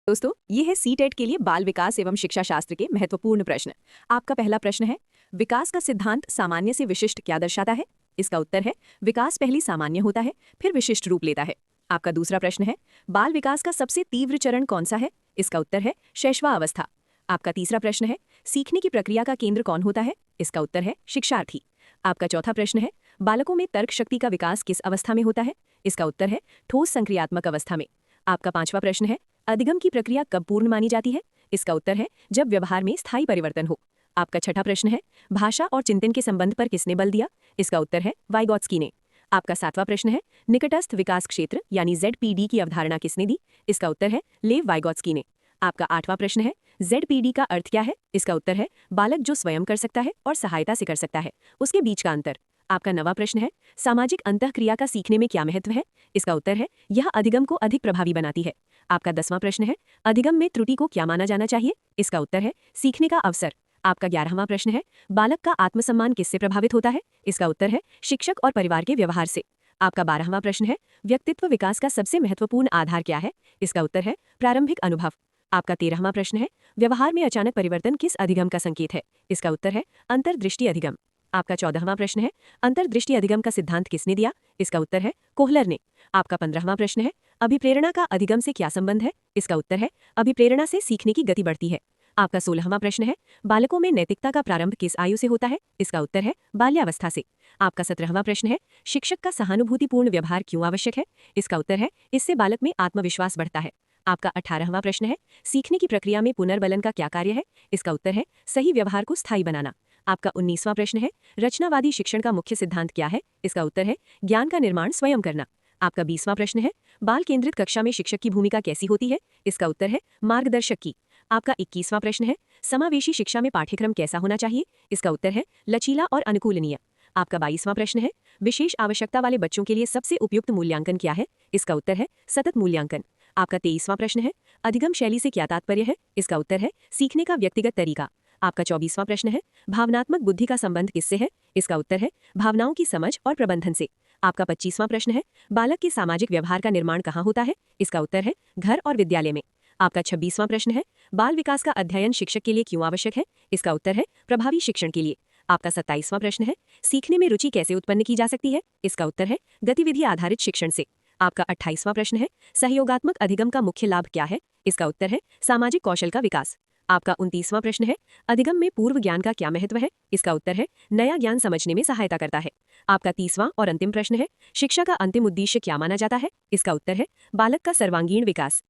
दोस्तों, ये है सीटेट के लिए बाल विकास एवं शिक्षा शास्त्र के महत्वपूर्ण प्रश्न। आपका पहला प्रश्न है, विकास का सिद्धांत सामान्य से विशिष्ट क्या दर्शाता है? इसका उत्तर है, विकास पहले सामान्य होता है, फिर विशिष्ट रूप लेता है। आपका दूसरा प्रश्न है, बाल विकास का सबसे तीव्र चरण कौन सा है? इसका उत्तर है, शैशवावस्था। आपका तीसरा प्रश्न है, सीखने की प्रक्रिया का केंद्र कौन होता है? इसका उत्तर है, शिक्षार्थी। आपका चौथा प्रश्न है, बालकों में तर्क शक्ति का विकास किस अवस्था में होता है? इसका उत्तर है, ठोस संक्रियात्मक अवस्था में। आपका पांचवा प्रश्न है, अधिगम की प्रक्रिया कब पूर्ण मानी जाती है? इसका उत्तर है, जब व्यवहार में स्थायी परिवर्तन हो। आपका छठा प्रश्न है, भाषा और चिंतन के संबंध पर किसने बल दिया? इसका उत्तर है, वाइगॉत्स्की ने। आपका सातवां प्रश्न है, निकटस्थ विकास क्षेत्र यानी ZPD की अवधारणा किसने दी? इसका उत्तर है, लेव वाइगॉत्स्की ने। आपका आठवां प्रश्न है, ZPD का अर्थ क्या है? इसका उत्तर है, बालक जो स्वयं कर सकता है और सहायता से कर सकता है, उसके बीच का अंतर। आपका नवा प्रश्न है, सामाजिक अंतःक्रिया का सीखने में क्या महत्व है? इसका उत्तर है, यह अधिगम को अधिक प्रभावी बनाती है। आपका 10वां प्रश्न है, अधिगम में त्रुटि को क्या माना जाना चाहिए? इसका उत्तर है, सीखने का अवसर। आपका 11वां प्रश्न है, बालक का आत्मसम्मान किससे प्रभावित होता है? इसका उत्तर है, शिक्षक और परिवार के व्यवहार से। आपका 12वां प्रश्न है, व्यक्तित्व विकास का सबसे महत्वपूर्ण आधार क्या है? इसका उत्तर है, प्रारंभिक अनुभव। आपका 13वां प्रश्न है, व्यवहार में अचानक परिवर्तन किस अधिगम का संकेत है? इसका उत्तर है, अंतर्दृष्टि अधिगम। आपका 14वां प्रश्न है, अंतर्दृष्टि अधिगम का सिद्धांत किसने दिया? इसका उत्तर है, कोहलर ने। आपका 15वां प्रश्न है, अभिप्रेरणा का अधिगम से क्या संबंध है? इसका उत्तर है, अभिप्रेरणा से सीखने की गति बढ़ती है। आपका 16वां प्रश्न है, बालकों में नैतिकता का प्रारंभ किस आयु से होता है? इसका उत्तर है, बाल्यावस्था से। आपका 17वां प्रश्न है, शिक्षक का सहानुभूतिपूर्ण व्यवहार क्यों आवश्यक है? इसका उत्तर है, इससे बालक में आत्मविश्वास बढ़ता है। आपका 18वां प्रश्न है, सीखने की प्रक्रिया में पुनर्बलन का क्या कार्य है? इसका उत्तर है, सही व्यवहार को स्थायी बनाना। आपका 19वां प्रश्न है, रचनावादी शिक्षण का मुख्य सिद्धांत क्या है? इसका उत्तर है, ज्ञान का निर्माण स्वयं करना। आपका 20वां प्रश्न है, बाल केंद्रित कक्षा में शिक्षक की भूमिका कैसी होती है? इसका उत्तर है, मार्गदर्शक की। आपका 21वां प्रश्न है, समावेशी शिक्षा में पाठ्यक्रम कैसा होना चाहिए? इसका उत्तर है, लचीला और अनुकूलनीय। आपका 22वां प्रश्न है, विशेष आवश्यकता वाले बच्चों के लिए सबसे उपयुक्त मूल्यांकन क्या है? इसका उत्तर है, सतत मूल्यांकन। आपका 23वां प्रश्न है, अधिगम शैली से क्या तात्पर्य है? इसका उत्तर है, सीखने का व्यक्तिगत तरीका। आपका 24वां प्रश्न है, भावनात्मक बुद्धि का संबंध किससे है? इसका उत्तर है, भावनाओं की समझ और प्रबंधन से। आपका 25वां प्रश्न है, बालक के सामाजिक व्यवहार का निर्माण कहाँ होता है? इसका उत्तर है, घर और विद्यालय में। आपका 26वां प्रश्न है, बाल विकास का अध्ययन शिक्षक के लिए क्यों आवश्यक है? इसका उत्तर है, प्रभावी शिक्षण के लिए। आपका 27वां प्रश्न है, सीखने में रुचि कैसे उत्पन्न की जा सकती है? इसका उत्तर है, गतिविधि आधारित शिक्षण से। आपका 28वां प्रश्न है, सहयोगात्मक अधिगम का मुख्य लाभ क्या है? इसका उत्तर है, सामाजिक कौशल का विकास। आपका 29वां प्रश्न है, अधिगम में पूर्व ज्ञान का क्या महत्व है? इसका उत्तर है, नया ज्ञान समझने में सहायता करता है। आपका 30वां और अंतिम प्रश्न है, शिक्षा का अंतिम उद्देश्य क्या माना जाता है? इसका उत्तर है, बालक का सर्वांगीण विकास।